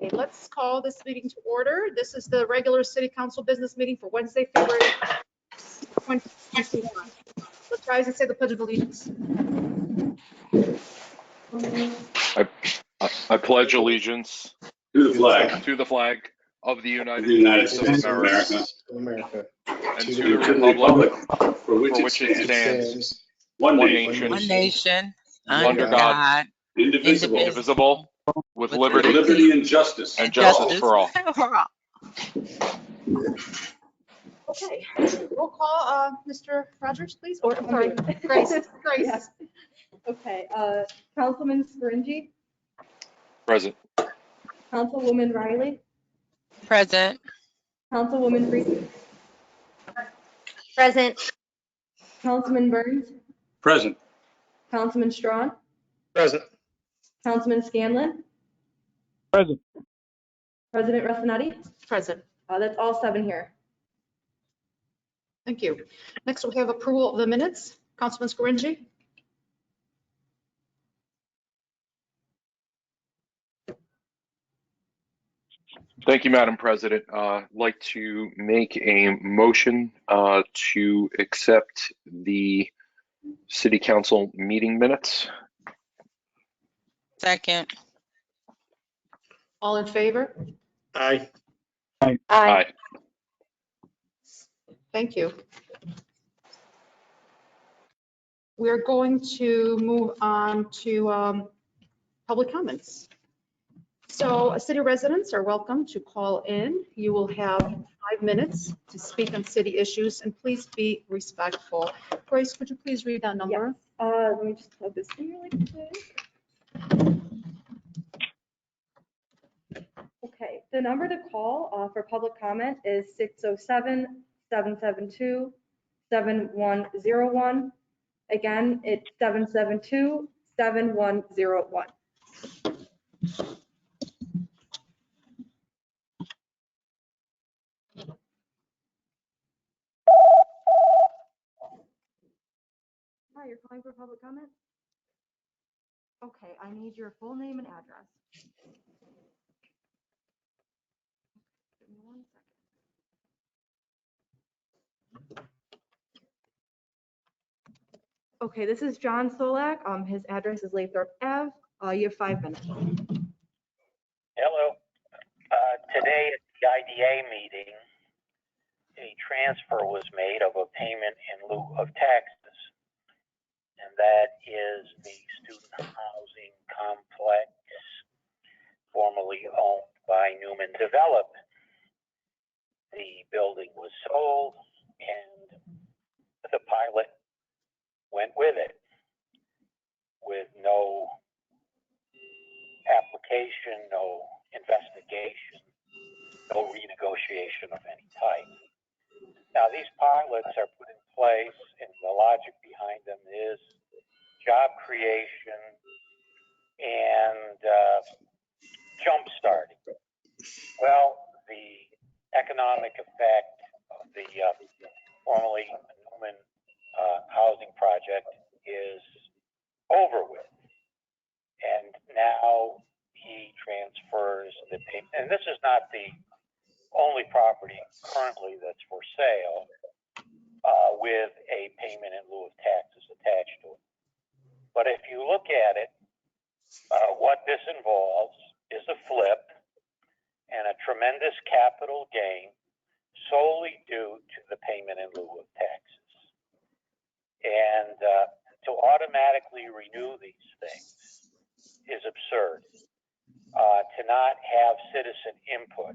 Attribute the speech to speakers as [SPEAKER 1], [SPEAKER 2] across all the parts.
[SPEAKER 1] Okay, let's call this meeting to order. This is the regular city council business meeting for Wednesday, February 2021. Let's rise and say the Pledge of Allegiance.
[SPEAKER 2] I pledge allegiance
[SPEAKER 3] to the flag
[SPEAKER 2] of the
[SPEAKER 3] of
[SPEAKER 2] United States of America and to the republic
[SPEAKER 3] for
[SPEAKER 2] which it stands,
[SPEAKER 3] one
[SPEAKER 2] one
[SPEAKER 3] nation,
[SPEAKER 2] nation,
[SPEAKER 4] under
[SPEAKER 2] under God,
[SPEAKER 3] indivisible,
[SPEAKER 2] indivisible, with
[SPEAKER 3] with
[SPEAKER 2] liberty
[SPEAKER 3] liberty and justice.
[SPEAKER 2] and justice for all.
[SPEAKER 1] Okay, roll call, Mr. Rogers, please, or I'm sorry, Grace.
[SPEAKER 5] Yeah. Okay, Councilman Scaringi,
[SPEAKER 2] Present.
[SPEAKER 5] Councilwoman Riley,
[SPEAKER 4] Present.
[SPEAKER 5] Councilwoman Friesen,
[SPEAKER 6] Present.
[SPEAKER 5] Councilman Burns,
[SPEAKER 3] Present.
[SPEAKER 5] Councilman Strawn,
[SPEAKER 3] Present.
[SPEAKER 5] Councilman Scanlon,
[SPEAKER 7] Present.
[SPEAKER 5] President Rossonetti.
[SPEAKER 1] Present.
[SPEAKER 5] That's all 7 here.
[SPEAKER 1] Thank you. Next, we have approval of the minutes. Councilman Scaringi.
[SPEAKER 2] Thank you, Madam President. I'd like to make a motion to accept the city council meeting minutes.
[SPEAKER 4] Second.
[SPEAKER 1] All in favor?
[SPEAKER 3] Aye.
[SPEAKER 2] Aye.
[SPEAKER 1] Thank you. We're going to move on to public comments. So city residents are welcome to call in. You will have 5 minutes to speak on city issues, and please be respectful. Grace, would you please read that number?
[SPEAKER 5] Let me just plug this in really quick. Okay, the number to call for public comment is 607-772-7101. Again, it's 772-7101. Hi, you're calling for public comment? Okay, I need your full name and address. Give me 1 second. Okay, this is John Solak. His address is Lathrop Ave. You have 5 minutes.
[SPEAKER 8] Hello. Today at the IDA meeting, a transfer was made of a payment in lieu of taxes. And that is the student housing complex formerly owned by Newman Development. The building was sold and the pilot went with it with no application, no investigation, no renegotiation of any type. Now, these pilots are put in place, and the logic behind them is job creation and jump starting. Well, the economic effect of the formerly Newman housing project is over with. And now he transfers the payment. And this is not the only property currently that's for sale with a payment in lieu of taxes attached to it. But if you look at it, what this involves is a flip and a tremendous capital gain solely due to the payment in lieu of taxes. And to automatically renew these things is absurd. To not have citizen input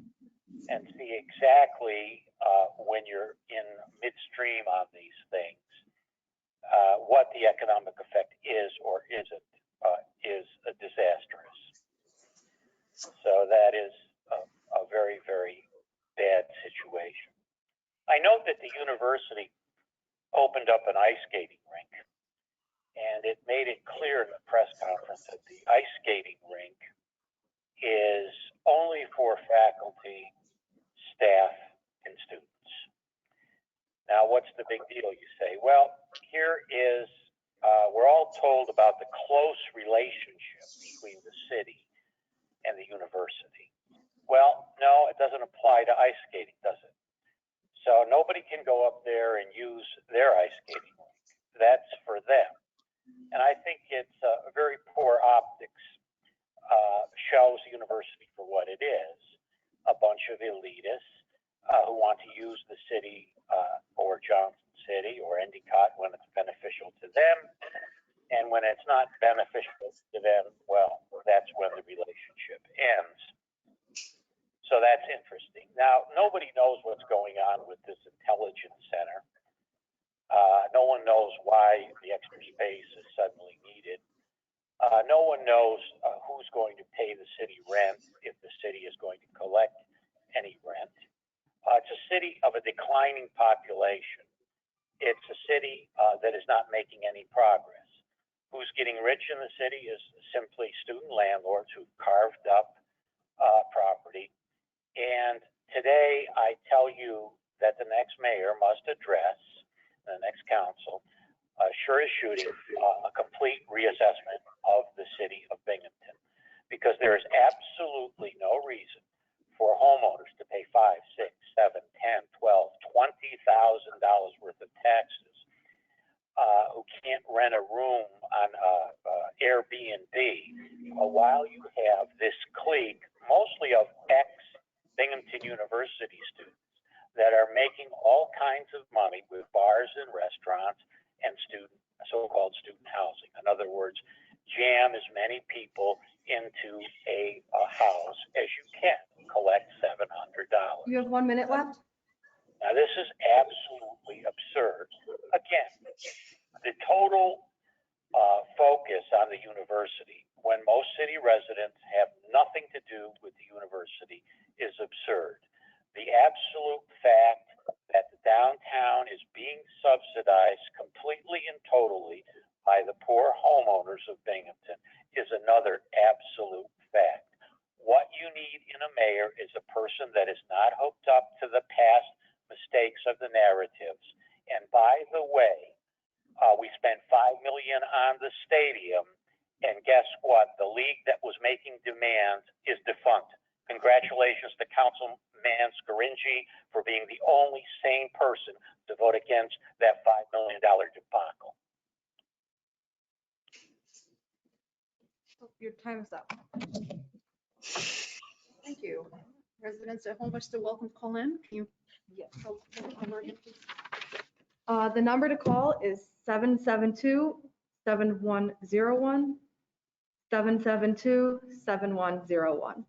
[SPEAKER 8] and see exactly when you're in midstream on these things, what the economic effect is or isn't, is disastrous. So that is a very, very bad situation. I note that the university opened up an ice skating rink, and it made it clear in the press conference that the ice skating rink is only for faculty, staff, and students. Now, what's the big deal, you say? Well, here is, we're all told about the close relationship between the city and the university. of elitists who want to use the city or Johnson City or Endicott when it's beneficial to them. And when it's not beneficial to them, well, that's when the relationship ends. So that's interesting. Now, nobody knows what's going on with this intelligence center. No one knows why the extra space is suddenly needed. No one knows who's going to pay the city rent, if the city is going to collect any rent. It's a city of a declining population. It's a city that is not making any progress. Who's getting rich in the city is simply student landlords who've carved up property. And today I tell you that the next mayor must address, the next council, sure as shooting, a complete reassessment of the city of Binghamton, because there is absolutely no reason for homeowners to pay $5, $6, $7, $10, $12, $20,000 worth of taxes who can't rent a room on Airbnb while you have this clique, mostly of ex-Binghamton University students, that are making all kinds of money with bars and restaurants and so-called student housing. In other words, jam as many people into a house as you can, collect $700.
[SPEAKER 5] You have 1 minute left?
[SPEAKER 8] Now, this is absolutely absurd. Again, the total focus on the university, when most city residents have nothing to do with the university, is absurd. The absolute fact that the downtown is being subsidized completely and totally by the poor homeowners of Binghamton is another absolute fact. What you need in a mayor is a person that is not hooked up to the past mistakes of the narratives. And by the way, we spent $5 million on the stadium, and guess what? The league that was making demands is defunct. Congratulations to Councilman Scaringi for being the only sane person to vote against that $5 million debacle.
[SPEAKER 5] Your time is up.
[SPEAKER 1] Thank you. Residents at home are still welcome to call in. Can you?
[SPEAKER 5] Yes.
[SPEAKER 1] tell the number again, please?
[SPEAKER 5] The number to call is 772-7101, 772-7101.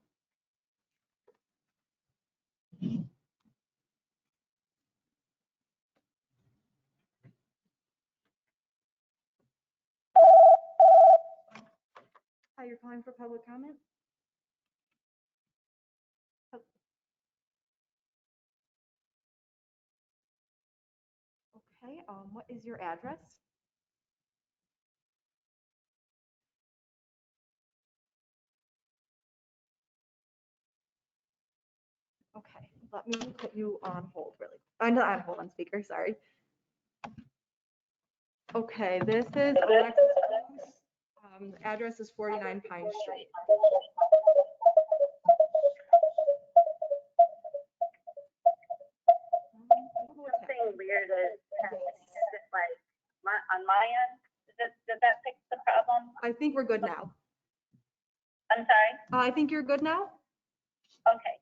[SPEAKER 5] Hi, you're calling for public comment? Okay, what is your address? Okay, let me put you on hold really. I'm not on hold, on speaker, sorry. Okay, this is Alexis. Address is 49 Pine Street.
[SPEAKER 4] Something weird is it like on my end? Did that fix the problem?
[SPEAKER 5] I think we're good now.
[SPEAKER 4] I'm sorry.
[SPEAKER 5] I think you're good now?
[SPEAKER 4] Okay.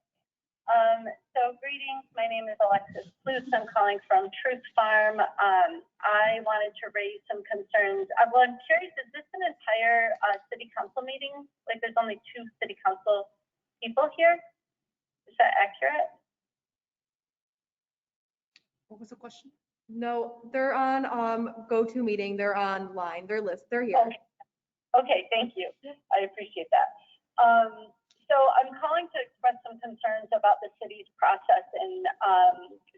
[SPEAKER 4] So greetings. My name is Alexis Luce. I'm calling from Truth Farm. I wanted to raise some concerns. Well, I'm curious, is this an entire city council meeting? Like there's only 2 city council people here? Is that accurate?
[SPEAKER 1] What was the question?
[SPEAKER 5] No, they're on go-to meeting. They're online. They're here.
[SPEAKER 4] Okay, thank you. I appreciate that. So I'm calling to express some concerns about the city's process in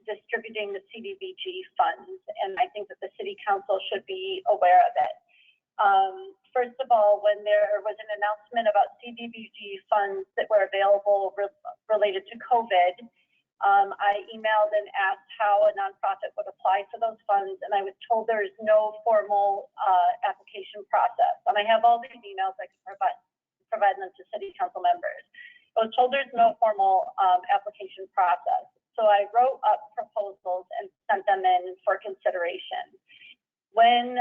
[SPEAKER 4] distributing the CDBG funds, and I think that the city council should be aware of it. First of all, when there was an announcement about CDBG funds that were available related to COVID, I emailed and asked how a nonprofit would apply for those funds, and I was told there is no formal application process. And I have all these emails I can provide them to city council members. I was told there's no formal application process. So I wrote up proposals and sent them in for consideration. When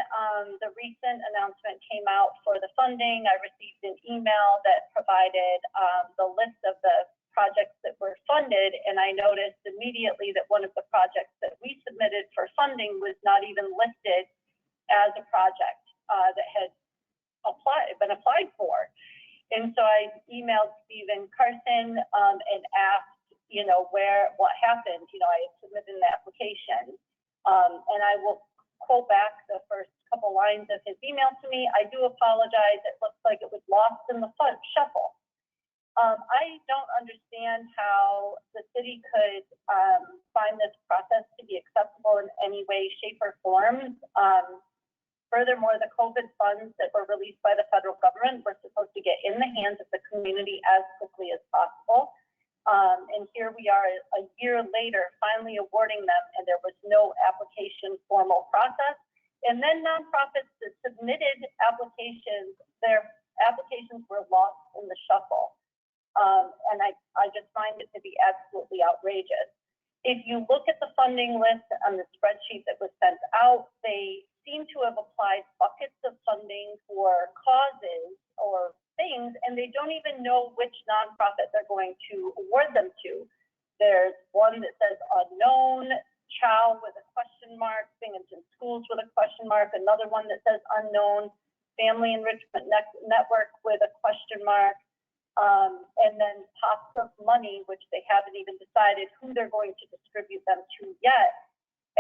[SPEAKER 4] the recent announcement came out for the funding, I received an email that provided the list of the projects that were funded, and I noticed immediately that one of the projects that we submitted for funding was not even listed as a project that had been applied for. And so I emailed Stephen Carson and asked, what happened. I had submitted an application, and I will quote back the first couple lines of his email to me. I do apologize. It looks like it was lost in the shuffle. I don't understand how the city could find this process to be acceptable in any way, shape, or form. Furthermore, the COVID funds that were released by the federal government were supposed to get in the hands of the community as quickly as possible. And here we are a year later, finally awarding them, and there was no application formal process. And then nonprofits that submitted applications, their applications were lost in the shuffle. And I just find it to be absolutely outrageous. If you look at the funding list on the spreadsheet that was sent out, they seem to have applied buckets of funding for causes or things, and they don't even know which nonprofit they're going to award them to. There's one that says unknown, Chow with a question mark, Binghamton Schools with a question mark, another one that says unknown, Family Enrichment Network with a question mark, and then Pops of Money, which they haven't even decided who they're going to distribute them to yet.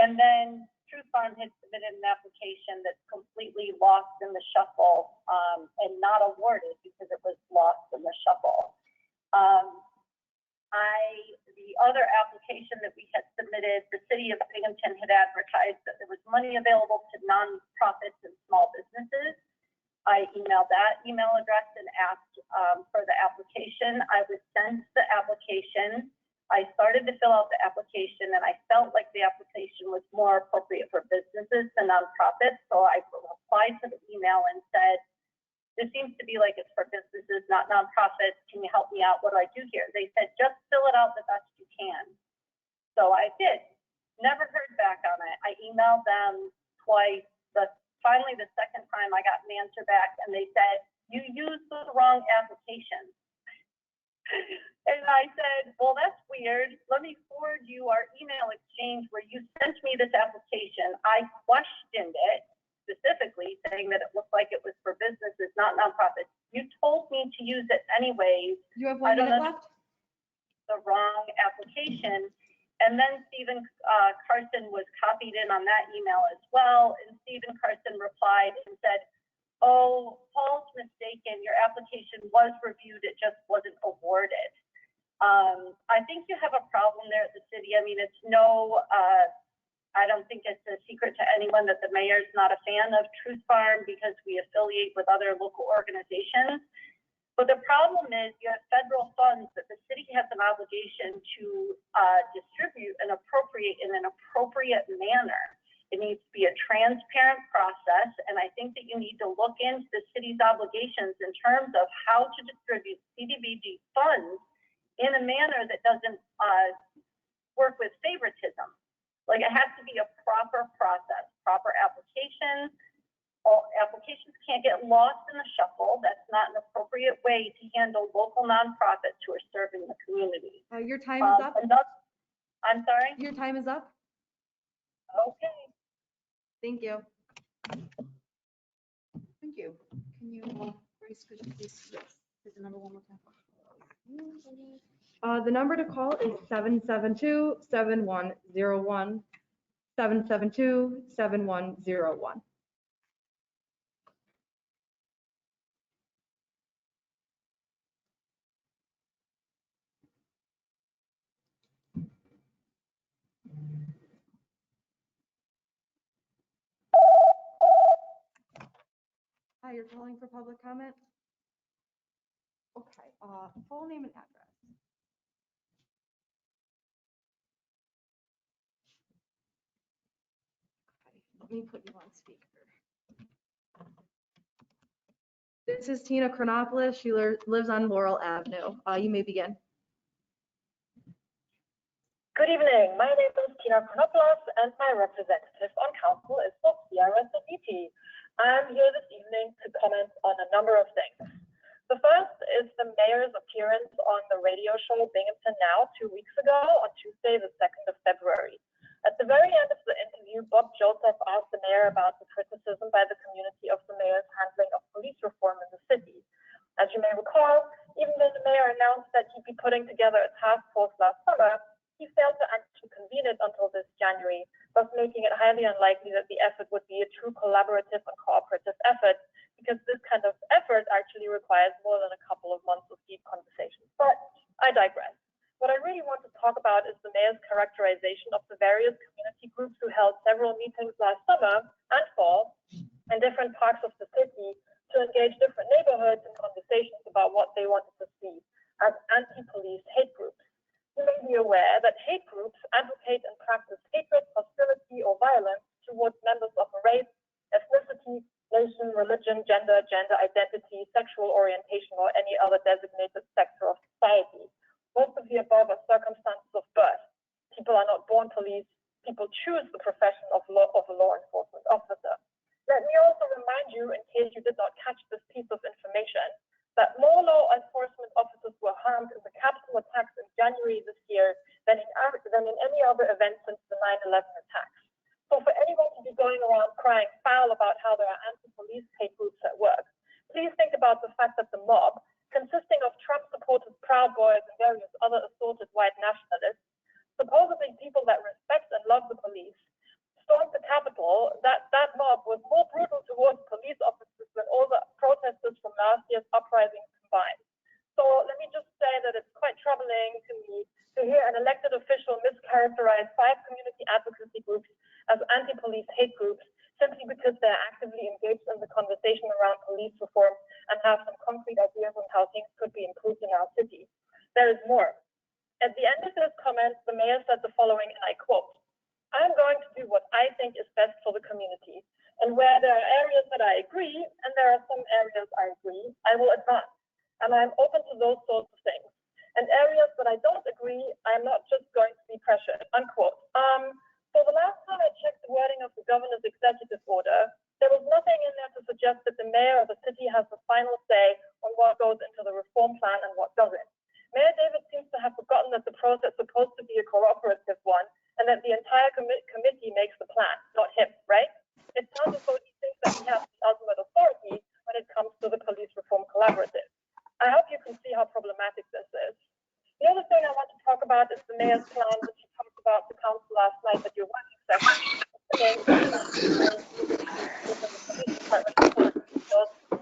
[SPEAKER 4] And then Truth Farm had submitted an application that's completely lost in the shuffle and not awarded because it was lost in the shuffle. The other application that we had submitted, the city of Binghamton had advertised that there was money available to nonprofits and small businesses. I emailed that email address and asked for the application. I was sent the application. I started to fill out the application, and I felt like the application was more appropriate for businesses than nonprofits. So I replied to the email and said, this seems to be like it's for businesses, not nonprofits. Can you help me out? What do I do here? They said, just fill it out the best you can. So I did. Never heard back on it. I emailed them twice. Finally, the second time I got an answer back, and they said, you used the wrong application. And I said, well, that's weird. Let me forward you our email exchange where you sent me this application. I questioned it specifically, saying that it looked like it was for businesses, not nonprofits. You told me to use it anyways.
[SPEAKER 5] You have 1 minute left?
[SPEAKER 4] The wrong application. And then Stephen Carson was copied in on that email as well. And Stephen Carson replied and said, oh, Paul's mistaken. Your application was reviewed. It just wasn't awarded. I think you have a problem there at the city. I mean, it's I don't think it's a secret to anyone that the mayor's not a fan of Truth Farm because we affiliate with other local organizations. But the problem is you have federal funds that the city has an obligation to distribute and appropriate in an appropriate manner. It needs to be a transparent process, and I think that you need to look into the city's obligations in terms of how to distribute CDBG funds in a manner that doesn't work with favoritism. Like, it has to be a proper process, proper applications. All applications can't get lost in the shuffle. That's not an appropriate way to handle local nonprofits who are serving the community.
[SPEAKER 5] Your time is up.
[SPEAKER 4] I'm sorry?
[SPEAKER 5] Your time is up.
[SPEAKER 4] Okay.
[SPEAKER 5] Thank you.
[SPEAKER 1] Thank you. Can you, Grace, could you please say the number one more time?
[SPEAKER 5] The number to call is 772-7101, 772-7101. Hi, you're calling for public comment? Okay, full name and address. Okay, let me put you on speaker. This is Tina Chronopoulos. She lives on Laurel Avenue. You may begin.
[SPEAKER 6] Good evening. My name is Tina Chronopoulos, and my representative on council is Sophia Resaviti. I'm here this evening to comment on a number of things. The first is the mayor's appearance on the radio show Binghamton Now 2 weeks ago on Tuesday, the 2nd of February. At the very end of the interview, Bob Joseph asked the mayor about the criticism by the community of the mayor's handling of police reform in the city. As you may recall, even though the mayor announced that he'd be putting together a task force last summer, he failed to actually convene it until this January, thus making it highly unlikely that the effort would be a true collaborative and cooperative effort, because this kind of effort actually requires more than a couple of months of deep conversations. But I digress. What I really want to talk about is the mayor's characterization of the various community groups who held several meetings last summer and fall in different parts of the city to engage different neighborhoods in conversations about what they wanted to see as anti-police hate groups. You may be aware that hate groups advocate and practice hatred, hostility, or violence towards members of a race, ethnicity, nation, religion, gender identity, sexual orientation, or any other designated sector of society. Most of the above are circumstances of birth. People are not born police. People choose the profession of a law enforcement officer. Let me also remind you, in case you did not catch this piece of information, that more law enforcement officers were harmed in the Capitol attacks in January this year than in any other event since the 9/11 attacks. So for anyone to be going around crying foul about how there are anti-police hate groups at work, please think about the fact that the mob, consisting of Trump-supported Proud Boys and various other assorted white nationalists, supposedly people that respect and love the police, stormed the Capitol. That mob was more brutal towards police officers than all the protesters from last year's uprising combined. So let me just say that it's quite troubling to me to hear an elected official mischaracterize 5 community advocacy groups as anti-police hate groups simply because they're actively engaged in the conversation around police reform and have some concrete ideas on how things could be improved in our city. There is more. At the end of his comments, the mayor said the following, and I quote, "I am going to do what I think is best for the community. And where there are areas that I agree, and there are some areas I agree, I will advance. And I'm open to those sorts of things. And areas that I don't agree, I'm not just going to be pressured," unquote. So the last time I checked the wording of the governor's executive order, there was nothing in there to suggest that the mayor of the city has the final say on what goes into the reform plan and what doesn't. Mayor David seems to have forgotten that the process is supposed to be a cooperative one and that the entire committee makes the plan, not him, right? It sounds as though he thinks that he has the ultimate authority when it comes to the police reform collaborative. I hope you can see how problematic this is. The other thing I want to talk about is the mayor's plan that he talked about the council last night at your working session, saying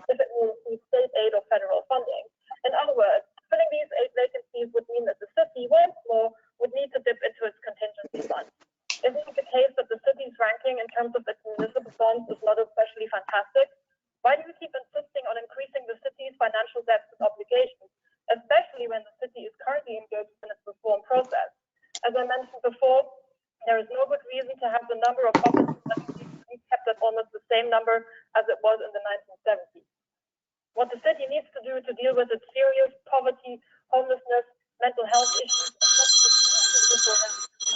[SPEAKER 6] if it will receive state aid or federal funding. In other words, filling these 8 vacancies would mean that the city once more would need to dip into its contingency funds. Isn't it the case that the city's ranking in terms of its municipal bonds is not especially fantastic? Why do you keep insisting on increasing the city's financial debts and obligations, especially when the city is currently engaged in its reform process? As I mentioned before, there is no good reason to have the number of offices kept at almost the same number as it was in the 1970s. What the city needs to do to deal with its serious poverty, homelessness, mental health issues,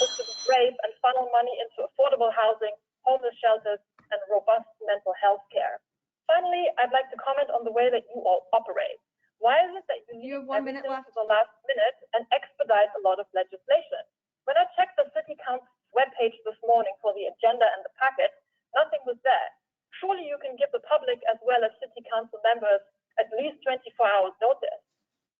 [SPEAKER 6] is to be brave and funnel money into affordable housing, homeless shelters, and robust mental health care. Finally, I'd like to comment on the way that you all operate. Why is it that you need everything to the last minute and expedite a lot of legislation? When I checked the City Council's webpage this morning for the agenda and the packet, nothing was there. Surely you can give the public as well as City Council members at least 24 hours notice.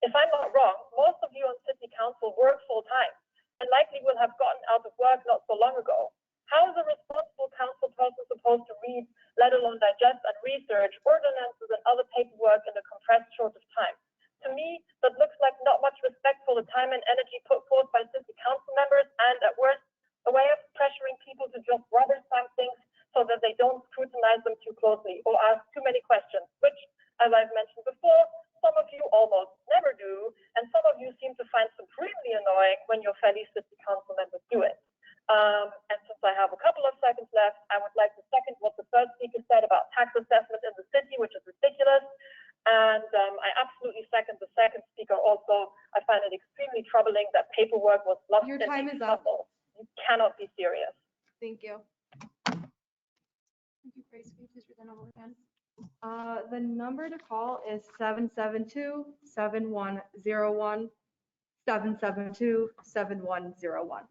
[SPEAKER 6] If I'm not wrong, most of you on City Council work full time and likely will have gotten out of work not so long ago. How is a responsible council person supposed to read, let alone digest and research ordinances and other paperwork in a compressed short of time? To me, that looks like not much respect for the time and energy put forth by City Council members, and at worst, a way of pressuring people to just rubber stamp things so that they don't scrutinize them too closely or ask too many questions, which, as I've mentioned before, some of you almost never do, and some of you seem to find supremely annoying when your fellow City Council members do it. And since I have a couple of seconds left, I would like to second what the first speaker said about tax assessment in the city, which is ridiculous. And I absolutely second the second speaker also. I find it extremely troubling that paperwork was lost.
[SPEAKER 5] Your time is up.
[SPEAKER 6] You cannot be serious.
[SPEAKER 5] Thank you.
[SPEAKER 1] Thank you, Grace. Will you please read that over again?
[SPEAKER 5] The number to call is 772-7101, 772-7101.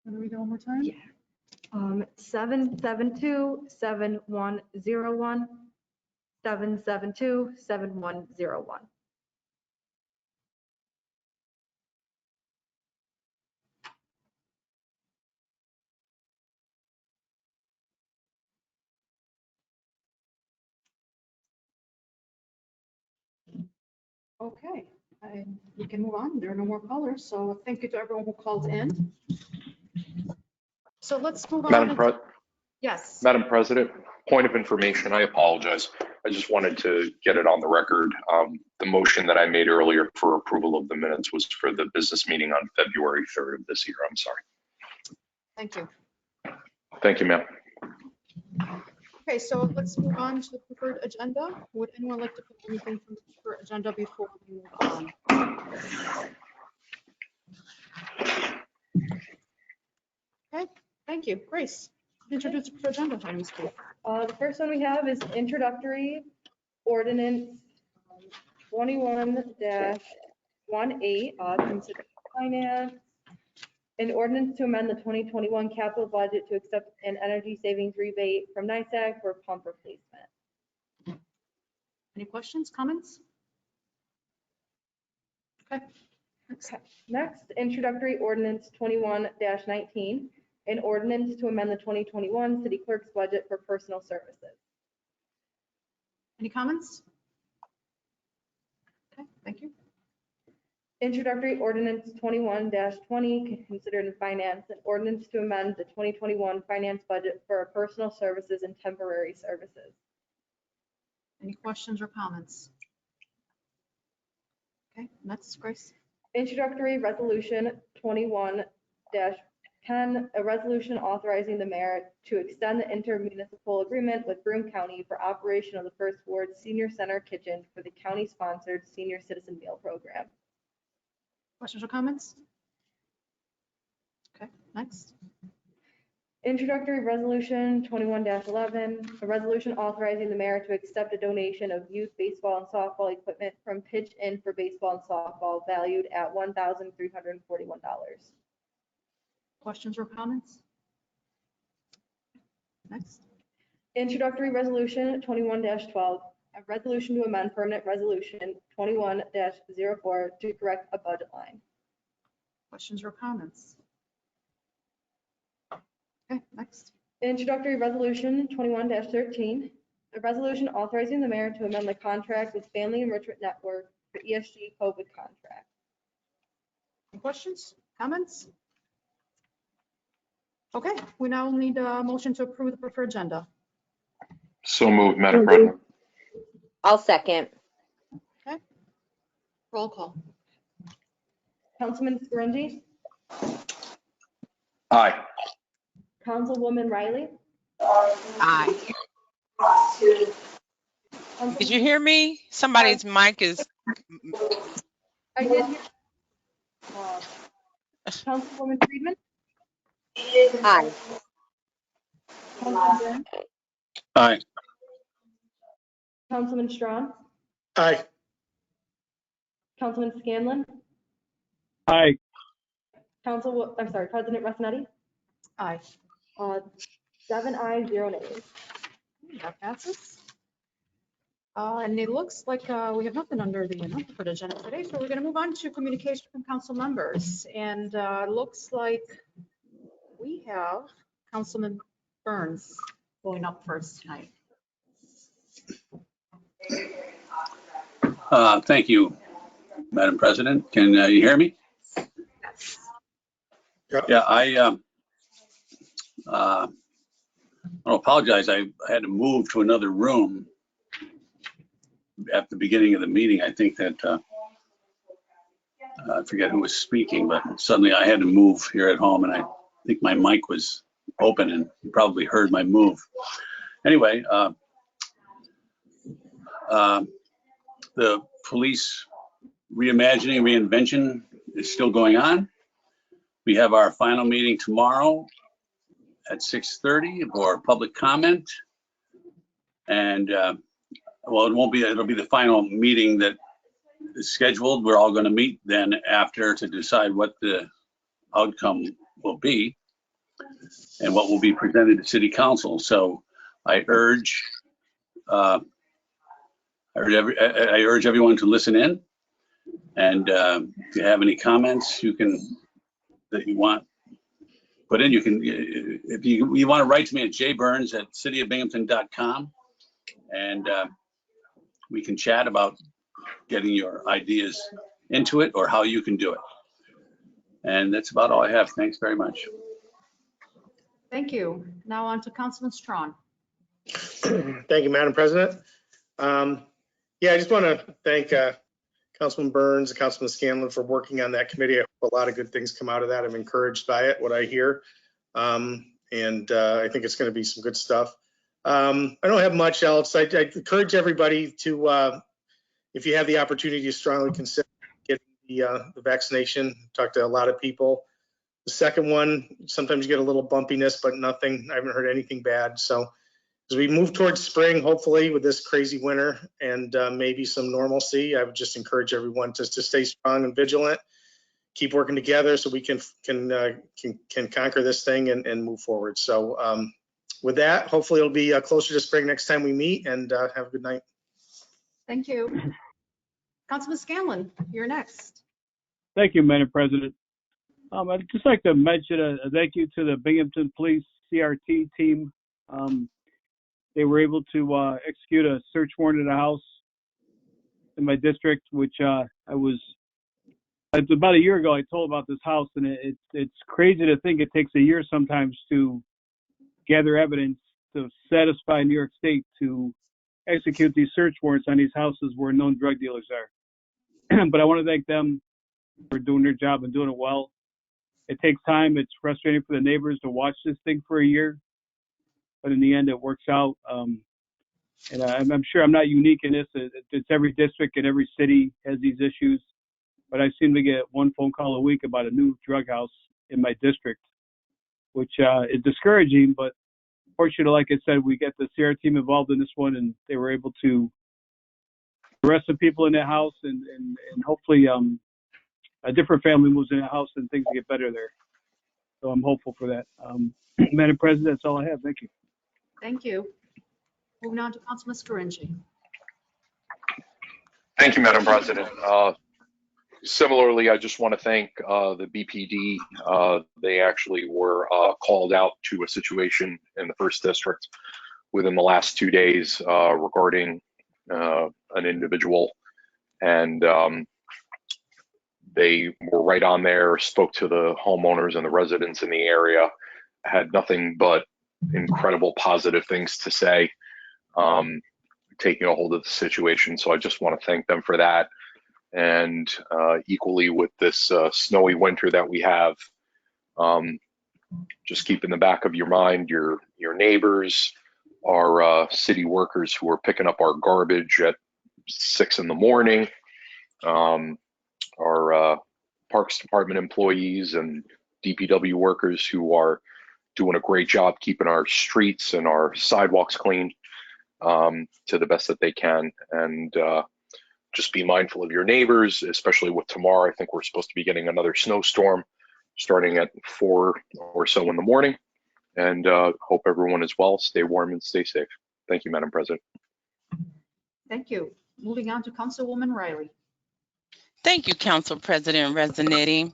[SPEAKER 1] Can we go one more time?
[SPEAKER 5] Yeah. 772-7101, 772-7101.
[SPEAKER 1] Okay, we can move on. There are no more callers, so thank you to everyone who called in. So let's move on. Yes.
[SPEAKER 2] Madam President, point of information, I apologize. I just wanted to get it on the record. The motion that I made earlier for approval of the minutes was for the business meeting on February 3rd of this year. I'm sorry.
[SPEAKER 1] Thank you.
[SPEAKER 2] Thank you, ma'am.
[SPEAKER 1] Okay, so let's move on to the preferred agenda. Would anyone like to put anything from the preferred agenda before we move on? Okay, thank you. Grace, introduce the preferred agenda items, please.
[SPEAKER 5] The first one we have is introductory ordinance 21-18, consider finance. An ordinance to amend the 2021 capital budget to accept an energy savings rebate from NISAG for pump replacement.
[SPEAKER 1] Any questions, comments? Okay.
[SPEAKER 5] Next, introductory ordinance 21-19, an ordinance to amend the 2021 city clerk's budget for personal services.
[SPEAKER 1] Any comments? Okay, thank you.
[SPEAKER 5] Introductory ordinance 21-20, considered in finance, an ordinance to amend the 2021 finance budget for personal services and temporary services.
[SPEAKER 1] Any questions or comments? Okay, next, Grace.
[SPEAKER 5] Introductory resolution 21-10, a resolution authorizing the mayor to extend the inter-municipal agreement with Broome County for operation of the First Ward Senior Center Kitchen for the county-sponsored senior citizen meal program.
[SPEAKER 1] Questions or comments? Okay, next.
[SPEAKER 5] Introductory resolution 21-11, a resolution authorizing the mayor to accept a donation of youth baseball and softball equipment from Pitch In for baseball and softball valued at $1,341.
[SPEAKER 1] Questions or comments? Next.
[SPEAKER 5] Introductory resolution 21-12, a resolution to amend permanent resolution 21-04 to correct a budget line.
[SPEAKER 1] Questions or comments? Okay, next.
[SPEAKER 5] Introductory resolution 21-13, a resolution authorizing the mayor to amend the contract with Family Enrichment Network for ESG COVID contract.
[SPEAKER 1] Any questions, comments? Okay, we now need a motion to approve the preferred agenda.
[SPEAKER 2] So moved, Madam President.
[SPEAKER 7] I'll second.
[SPEAKER 1] Roll call.
[SPEAKER 5] Councilman Scaringi,
[SPEAKER 2] Aye.
[SPEAKER 5] Councilwoman Riley,
[SPEAKER 9] Aye. Did you hear me? Somebody's mic is,
[SPEAKER 5] I did hear. Councilwoman Friedman,
[SPEAKER 7] Aye.
[SPEAKER 5] Councilman Burns,
[SPEAKER 3] Aye.
[SPEAKER 5] Councilman Strawn,
[SPEAKER 3] Aye.
[SPEAKER 5] Councilman Scanlon,
[SPEAKER 3] Aye.
[SPEAKER 5] President Rossetti,
[SPEAKER 1] Aye.
[SPEAKER 5] 7 ayes, 0 nays.
[SPEAKER 1] That passes. And it looks like we have nothing under the preferred agenda today, so we're going to move on to communication from council members. And it looks like we have Councilman Burns going up first tonight.
[SPEAKER 3] Thank you, Madam President. Can you hear me? Yeah, I apologize. I had to move to another room at the beginning of the meeting. I think that I forget who was speaking, but suddenly I had to move here at home, and I think my mic was open, and you probably heard my move. Anyway, the police reimagining, reinvention is still going on. We have our final meeting tomorrow at 6:30 for public comment. And well, it'll be the final meeting that is scheduled. We're all going to meet then after to decide what the outcome will be and what will be presented to City Council. So I urge everyone to listen in. And if you have any comments that you want put in, you can, if you want to write to me at jburns@cityofbinghamton.com, and we can chat about getting your ideas into it or how you can do it. And that's about all I have. Thanks very much.
[SPEAKER 1] Thank you. Now on to Councilman Strawn.
[SPEAKER 10] Thank you, Madam President. Yeah, I just want to thank Councilman Burns and Councilman Scanlon for working on that committee. I hope a lot of good things come out of that. I'm encouraged by it, what I hear. And I think it's going to be some good stuff. I don't have much else. I encourage everybody to, if you have the opportunity, to strongly consider getting the vaccination. Talk to a lot of people. The second one, sometimes you get a little bumpiness, but nothing. I haven't heard anything bad. So as we move towards spring, hopefully with this crazy winter and maybe some normalcy, I would just encourage everyone to stay strong and vigilant, keep working together so we can conquer this thing and move forward. So with that, hopefully it'll be closer to spring next time we meet, and have a good night.
[SPEAKER 1] Thank you. Councilman Scanlon, you're next.
[SPEAKER 3] Thank you, Madam President. I'd just like to mention a thank you to the Binghamton Police CRT team. They were able to execute a search warrant at a house in my district, which about a year ago I told about this house, and it's crazy to think it takes a year sometimes to gather evidence to satisfy New York State to execute these search warrants on these houses where known drug dealers are. But I want to thank them for doing their job and doing it well. It takes time. It's frustrating for the neighbors to watch this thing for a year, but in the end, it works out. And I'm sure I'm not unique in this. It's every district and every city has these issues, but I seem to get one phone call a week about a new drug house in my district, which is discouraging. But fortunately, like I said, we get the CR team involved in this one, and they were able to arrest some people in that house, and hopefully a different family moves in the house and things get better there. So I'm hopeful for that. Madam President, that's all I have. Thank you.
[SPEAKER 1] Thank you. Moving on to Councilman Scaringi.
[SPEAKER 2] Thank you, Madam President. Similarly, I just want to thank the BPD. They actually were called out to a situation in the first district within the last 2 days regarding an individual, and they were right on there, spoke to the homeowners and the residents in the area, had nothing but incredible positive things to say, taking a hold of the situation. So I just want to thank them for that. And equally with this snowy winter that we have, just keep in the back of your mind your neighbors, our city workers who are picking up our garbage at 6 in the morning, our Parks Department employees and DPW workers who are doing a great job keeping our streets and our sidewalks clean to the best that they can. And just be mindful of your neighbors, especially with tomorrow. I think we're supposed to be getting another snowstorm starting at 4 or so in the morning. And hope everyone is well, stay warm and stay safe. Thank you, Madam President.
[SPEAKER 1] Thank you. Moving on to Councilwoman Riley.
[SPEAKER 9] Thank you, Council President Rezzanetti.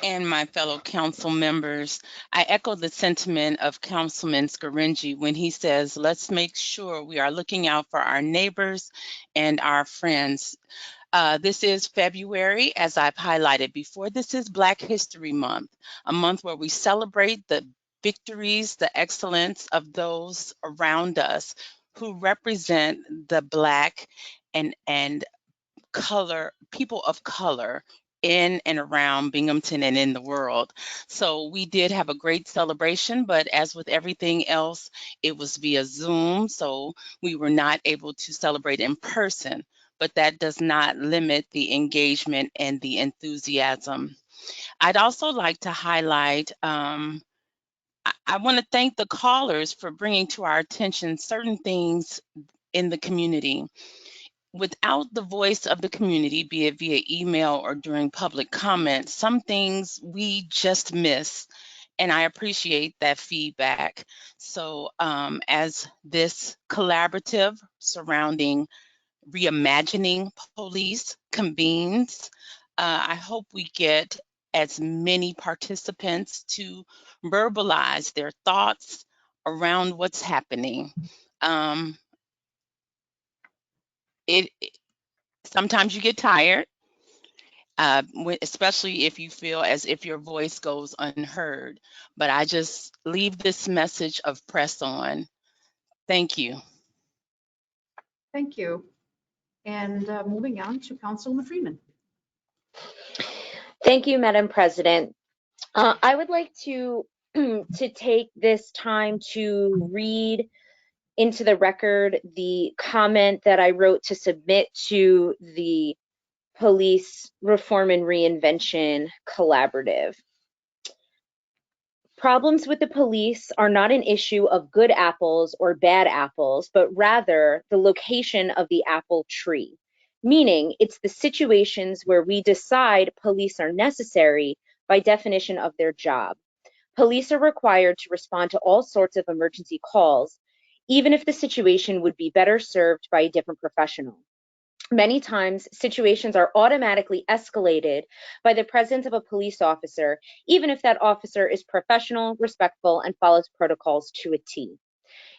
[SPEAKER 9] and my fellow council members. I echo the sentiment of Councilman Scaringi when he says, let's make sure we are looking out for our neighbors and our friends. This is February, as I've highlighted before. This is Black History Month, a month where we celebrate the victories, the excellence of those around us who represent the Black and people of color in and around Binghamton and in the world. So we did have a great celebration, but as with everything else, it was via Zoom, so we were not able to celebrate in person, but that does not limit the engagement and the enthusiasm. I'd also like to highlight, I want to thank the callers for bringing to our attention certain things in the community. Without the voice of the community, be it via email or during public comments, some things we just miss. And I appreciate that feedback. So as this collaborative surrounding reimagining police convenes, I hope we get as many participants to verbalize their thoughts around what's happening. Um, it Sometimes you get tired, especially if you feel as if your voice goes unheard. But I just leave this message of press on. Thank you.
[SPEAKER 1] Thank you. And moving on to Councilwoman Freeman.
[SPEAKER 7] Thank you, Madam President. I would like to take this time to read into the record the comment that I wrote to submit to the Police Reform and Reinvention Collaborative. Problems with the police are not an issue of good apples or bad apples, but rather the location of the apple tree. Meaning, it's the situations where we decide police are necessary by definition of their job. Police are required to respond to all sorts of emergency calls, even if the situation would be better served by a different professional. Many times, situations are automatically escalated by the presence of a police officer, even if that officer is professional, respectful, and follows protocols to a T.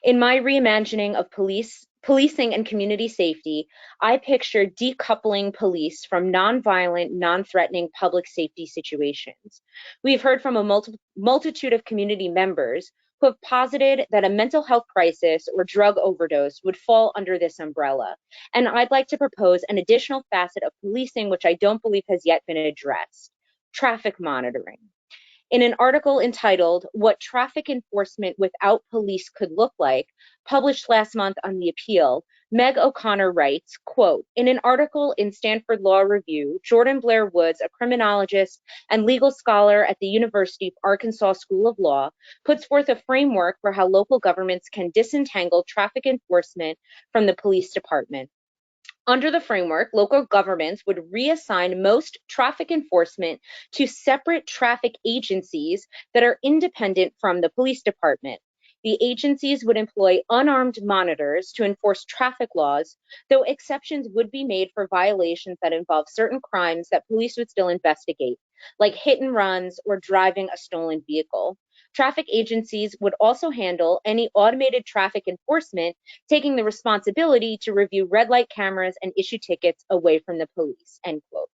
[SPEAKER 7] In my reimagining of policing and community safety, I picture decoupling police from nonviolent, non-threatening public safety situations. We've heard from a multitude of community members who have posited that a mental health crisis or drug overdose would fall under this umbrella. And I'd like to propose an additional facet of policing which I don't believe has yet been addressed: traffic monitoring. In an article entitled "What Traffic Enforcement Without Police Could Look Like," published last month on The Appeal, Meg O'Connor writes, quote, "In an article in Stanford Law Review, Jordan Blair Woods, a criminologist and legal scholar at the University of Arkansas School of Law, puts forth a framework for how local governments can disentangle traffic enforcement from the police department. Under the framework, local governments would reassign most traffic enforcement to separate traffic agencies that are independent from the police department. The agencies would employ unarmed monitors to enforce traffic laws, though exceptions would be made for violations that involve certain crimes that police would still investigate, like hit and runs or driving a stolen vehicle. Traffic agencies would also handle any automated traffic enforcement, taking the responsibility to review red light cameras and issue tickets away from the police," end quote.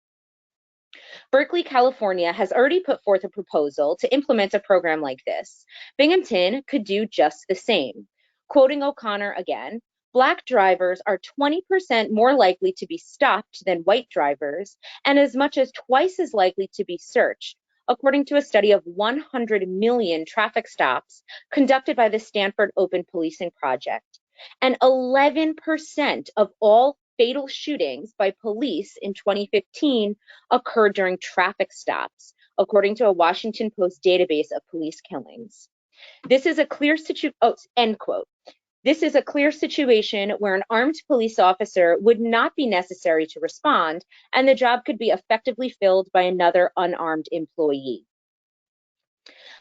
[SPEAKER 7] Berkeley, California has already put forth a proposal to implement a program like this. Binghamton could do just the same. Quoting O'Connor again, "Black drivers are 20% more likely to be stopped than white drivers, and as much as twice as likely to be searched, according to a study of 100 million traffic stops conducted by the Stanford Open Policing Project. And 11% of all fatal shootings by police in 2015 occurred during traffic stops, according to a Washington Post database of police killings. This is a clear end quote. This is a clear situation where an armed police officer would not be necessary to respond, and the job could be effectively filled by another unarmed employee.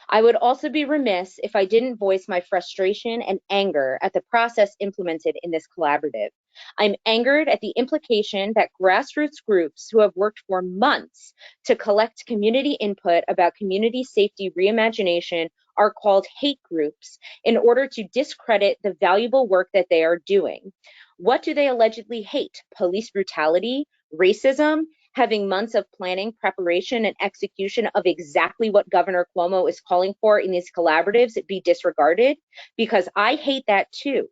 [SPEAKER 7] I would also be remiss if I didn't voice my frustration and anger at the process implemented in this collaborative. I'm angered at the implication that grassroots groups who have worked for months to collect community input about community safety reimagination are called hate groups in order to discredit the valuable work that they are doing. What do they allegedly hate? Police brutality, racism, having months of planning, preparation, and execution of exactly what Governor Cuomo is calling for in these collaboratives be disregarded? Because I hate that too.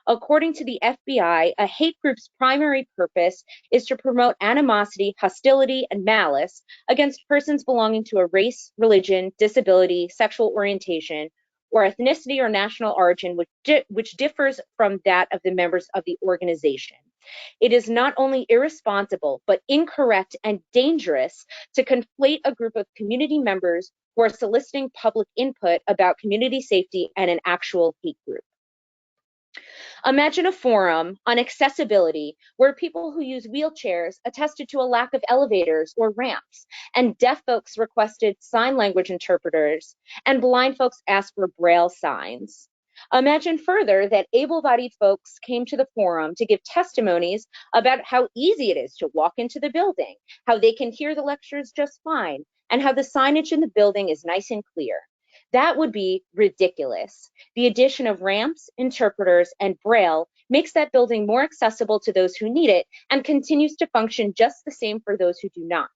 [SPEAKER 7] According to the FBI, a hate group's primary purpose is to promote animosity, hostility, and malice against persons belonging to a race, religion, disability, sexual orientation, or ethnicity or national origin which differs from that of the members of the organization. It is not only irresponsible, but incorrect and dangerous to conflate a group of community members who are soliciting public input about community safety and an actual hate group. Imagine a forum on accessibility where people who use wheelchairs attested to a lack of elevators or ramps, and deaf folks requested sign language interpreters, and blind folks asked for Braille signs. Imagine further that able-bodied folks came to the forum to give testimonies about how easy it is to walk into the building, how they can hear the lectures just fine, and how the signage in the building is nice and clear. That would be ridiculous. The addition of ramps, interpreters, and Braille makes that building more accessible to those who need it and continues to function just the same for those who do not.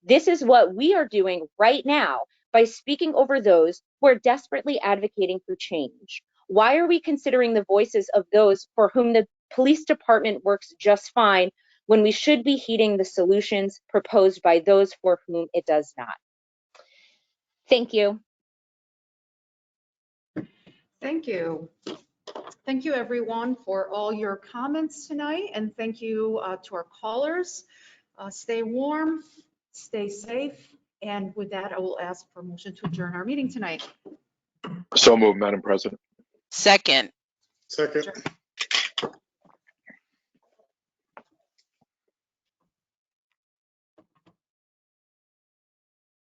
[SPEAKER 7] This is what we are doing right now by speaking over those who are desperately advocating for change. Why are we considering the voices of those for whom the police department works just fine when we should be heeding the solutions proposed by those for whom it does not? Thank you.
[SPEAKER 1] Thank you. Thank you, everyone, for all your comments tonight, and thank you to our callers. Stay warm, stay safe, and with that, I will ask for a motion to adjourn our meeting tonight.
[SPEAKER 2] So moved, Madam President.
[SPEAKER 9] Second.
[SPEAKER 10] Second.